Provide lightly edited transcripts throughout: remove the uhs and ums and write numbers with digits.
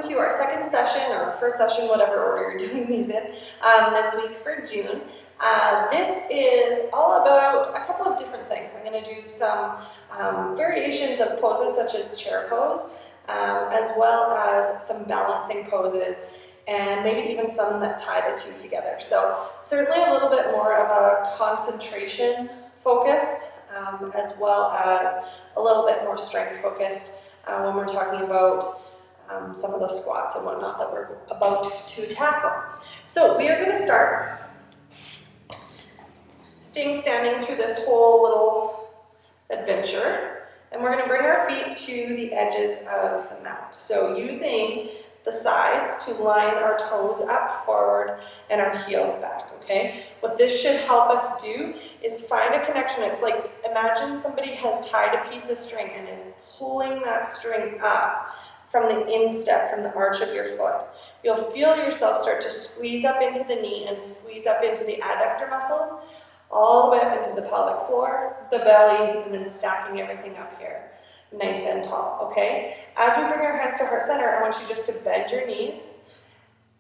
to our second session, or first session, whatever order you're doing these in, this week for June. This is all about a couple of different things. I'm going to do some variations of poses such as chair pose, as well as some balancing poses, and maybe even some that tie the two together. So certainly a little bit more of a concentration focus, as well as a little bit more strength focused when we're talking about some of the squats and whatnot that we're about to tackle. So we are going to start staying standing through this whole little adventure, and we're going to bring our feet to the edges of the mat. So using the sides to line our toes up forward and our heels back, okay? What this should help us do is find a connection. It's like, imagine somebody has tied a piece of string and is pulling that string up from the instep, from the arch of your foot. You'll feel yourself start to squeeze up into the knee and squeeze up into the adductor muscles, all the way up into the pelvic floor, the belly, and then stacking everything up here, nice and tall, okay? As we bring our hands to heart center, I want you just to bend your knees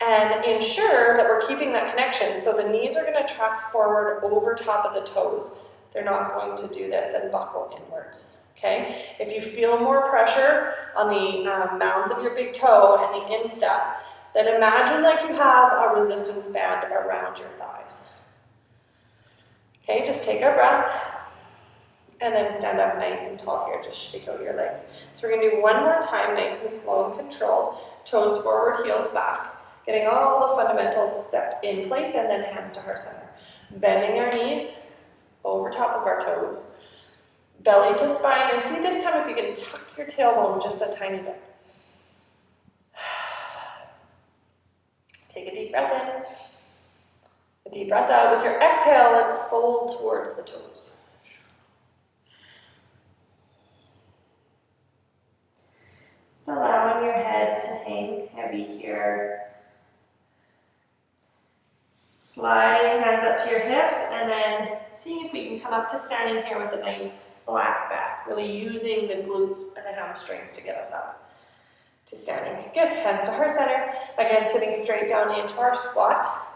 and ensure that we're keeping that connection. So the knees are going to track forward over top of the toes. They're not going to do this and buckle inwards, okay? If you feel more pressure on the mounds of your big toe and the instep, then imagine like you have a resistance band around your thighs. Okay, just take a breath and then stand up nice and tall here. Just shake out your legs. So we're going to do one more time, nice and slow and controlled. Toes forward, heels back. Getting all the fundamentals set in place, and then hands to heart center. Bending our knees over top of our toes. Belly to spine, and see this time if you can tuck your tailbone just a tiny bit. Take a deep breath in. A deep breath out. With your exhale, let's fold towards the toes. So allowing your head to hang heavy here. Sliding hands up to your hips, and then seeing if we can come up to standing here with a nice flat back, really using the glutes and the hamstrings to get us up to standing. Good, hands to heart center. Again, sitting straight down into our squat.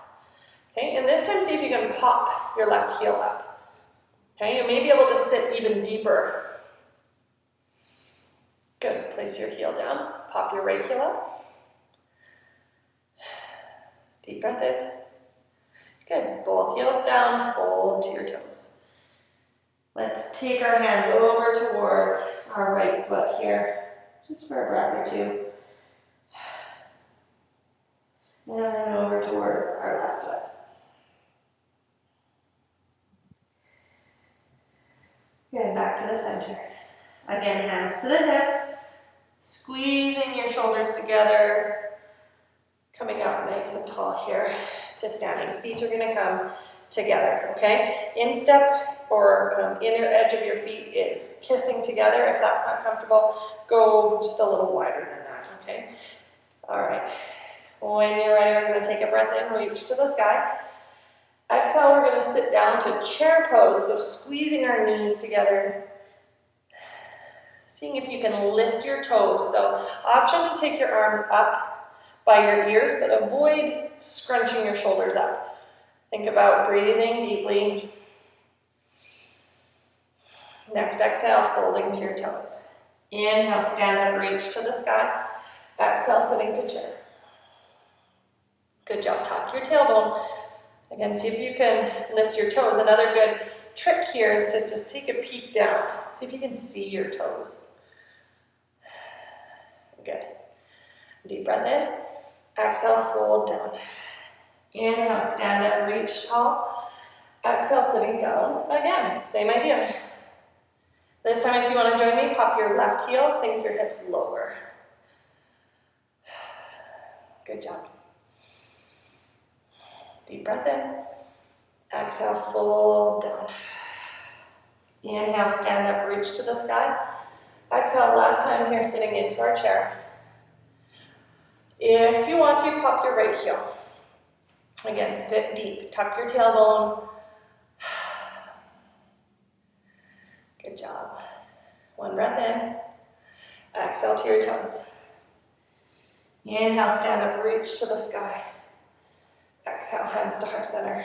Okay, and this time see if you can pop your left heel up. Okay, you may be able to sit even deeper. Good, place your heel down, pop your right heel up. Deep breath in. Good, both heels down, fold to your toes. Let's take our hands over towards our right foot here, just for a breath or two. And then over towards our left foot. Good, back to the center. Again, hands to the hips, squeezing your shoulders together, coming up nice and tall here to standing. Feet are going to come together, okay? Instep or inner edge of your feet is kissing together. If that's not comfortable, go just a little wider than that, okay? All right. When you're ready, we're going to take a breath in, reach to the sky. Exhale, we're going to sit down to chair pose, so squeezing our knees together. Seeing if you can lift your toes. So option to take your arms up by your ears, but avoid scrunching your shoulders up. Think about breathing deeply. Next exhale, folding to your toes. Inhale, stand up, reach to the sky. Exhale, sitting to chair. Good job, tuck your tailbone. Again, see if you can lift your toes. Another good trick here is to just take a peek down. See if you can see your toes. Good. Deep breath in. Exhale, fold down. Inhale, stand up, reach tall. Exhale, sitting down. Again, same idea. This time, if you want to join me, pop your left heel, sink your hips lower. Good job. Deep breath in. Exhale, fold down. Inhale, stand up, reach to the sky. Exhale, last time here, sitting into our chair. If you want to, pop your right heel. Again, sit deep, tuck your tailbone. Good job. One breath in. Exhale to your toes. Inhale, stand up, reach to the sky. Exhale, hands to heart center.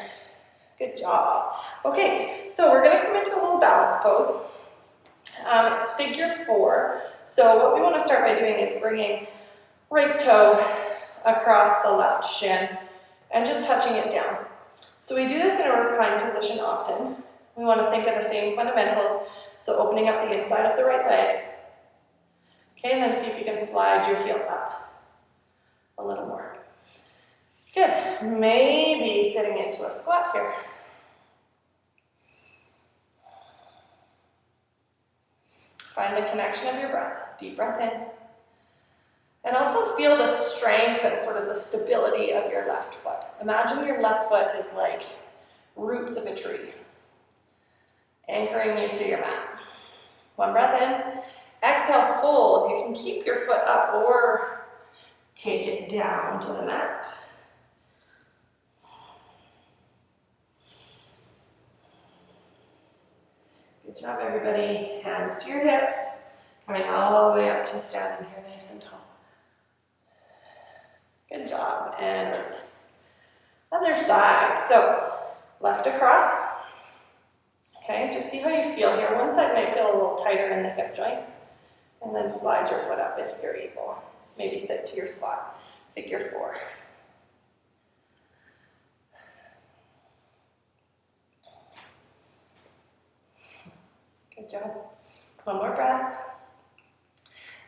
Good job. Okay, so we're gonna come into a little balance pose. It's figure 4. So what we want to start by doing is bringing right toe across the left shin and just touching it down. So we do this in a reclined position often. We want to think of the same fundamentals. So opening up the inside of the right leg. Okay, and then see if you can slide your heel up a little more. Good. Maybe sitting into a squat here. Find the connection of your breath. Deep breath in. And also feel the strength and sort of the stability of your left foot. Imagine your left foot is like roots of a tree, anchoring you to your mat. One breath in. Exhale, fold. You can keep your foot up or take it down to the mat. Good job, everybody. Hands to your hips. Coming all the way up to standing here nice and tall. Good job. And release. Other side. So, left across. Okay, just see how you feel here. One side might feel a little tighter in the hip joint. And then slide your foot up if you're able. Maybe sit to your squat. Figure 4. Good job. One more breath.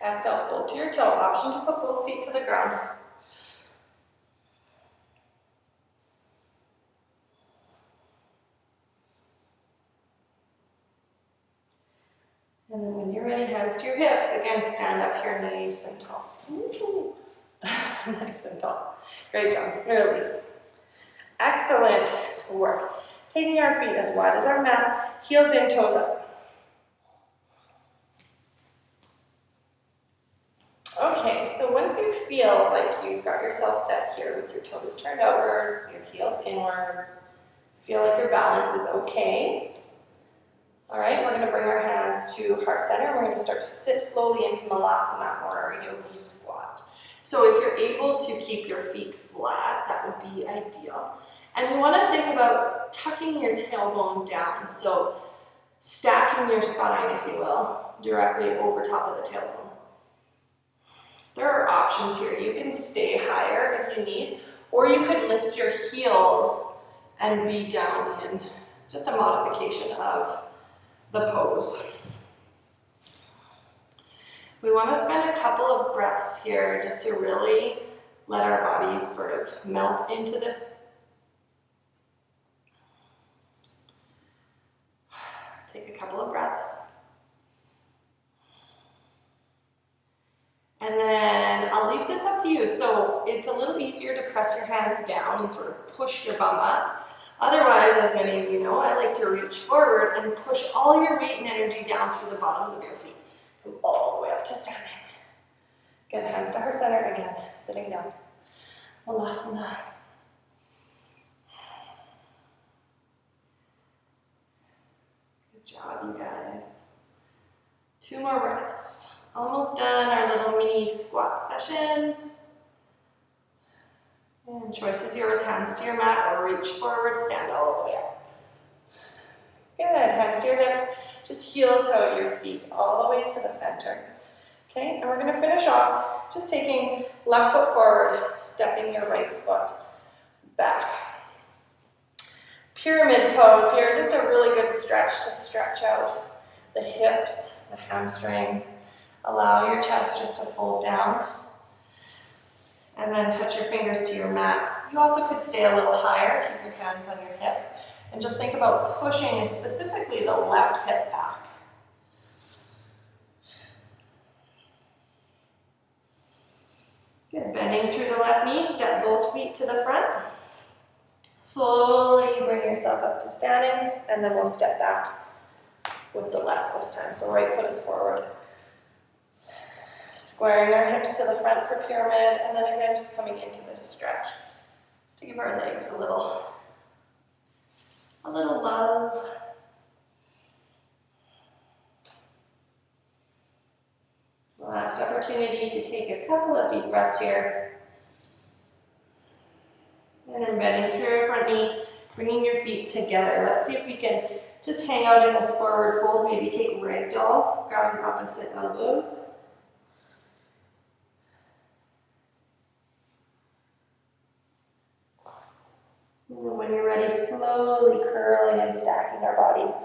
Exhale, fold to your toe. Option to put both feet to the ground. And then when you're ready, hands to your hips. Again, stand up here nice and tall. Nice and tall. Great job. Release. Excellent work. Taking our feet as wide as our mat. Heels in, toes up. Okay, so once you feel like you've got yourself set here with your toes turned outwards, your heels inwards, feel like your balance is okay. All right, we're going to bring our hands to heart center. We're going to start to sit slowly into Malasana or our yogi squat. So if you're able to keep your feet flat, that would be ideal. And we want to think about tucking your tailbone down. So stacking your spine, if you will, directly over top of the tailbone. There are options here. You can stay higher if you need, or you could lift your heels and be down in. Just a modification of the pose. We want to spend a couple of breaths here just to really let our bodies sort of melt into this. Take a couple of breaths. And then I'll leave this up to you. So it's a little easier to press your hands down and sort of push your bum up. Otherwise, as many of you know, I like to reach forward and push all your weight and energy down through the bottoms of your feet. Come all the way up to standing. Good, hands to heart center again, sitting down. Malasana. Good job, you guys. 2 more breaths. Almost done our little mini squat session. And choice is yours, hands to your mat or reach forward, stand all the way up. Good, hands to your hips. Just heel toe your feet all the way to the center. Okay, and we're going to finish off just taking left foot forward, stepping your right foot back. Pyramid pose here, just a really good stretch to stretch out the hips, the hamstrings. Allow your chest just to fold down. And then touch your fingers to your mat. You also could stay a little higher, keep your hands on your hips, and just think about pushing specifically the left hip back. Good, bending through the left knee, step both feet to the front. Slowly bring yourself up to standing, and then we'll step back with the left this time. So right foot is forward. Squaring our hips to the front for pyramid, and then again just coming into this stretch. Just to give our legs a little love. Last opportunity to take a couple of deep breaths here. And then bending through your front knee, bringing your feet together. Let's see if we can just hang out in this forward fold, maybe take ragdoll, grab your opposite elbows. And when you're ready, slowly curling and stacking our bodies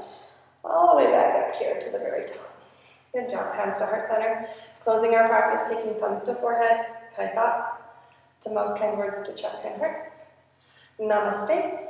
all the way back up here to the very top. Good job, hands to heart center. Closing our practice, taking thumbs to forehead, kind thoughts, to mouth, kind words, to chest, kind hearts. Namaste.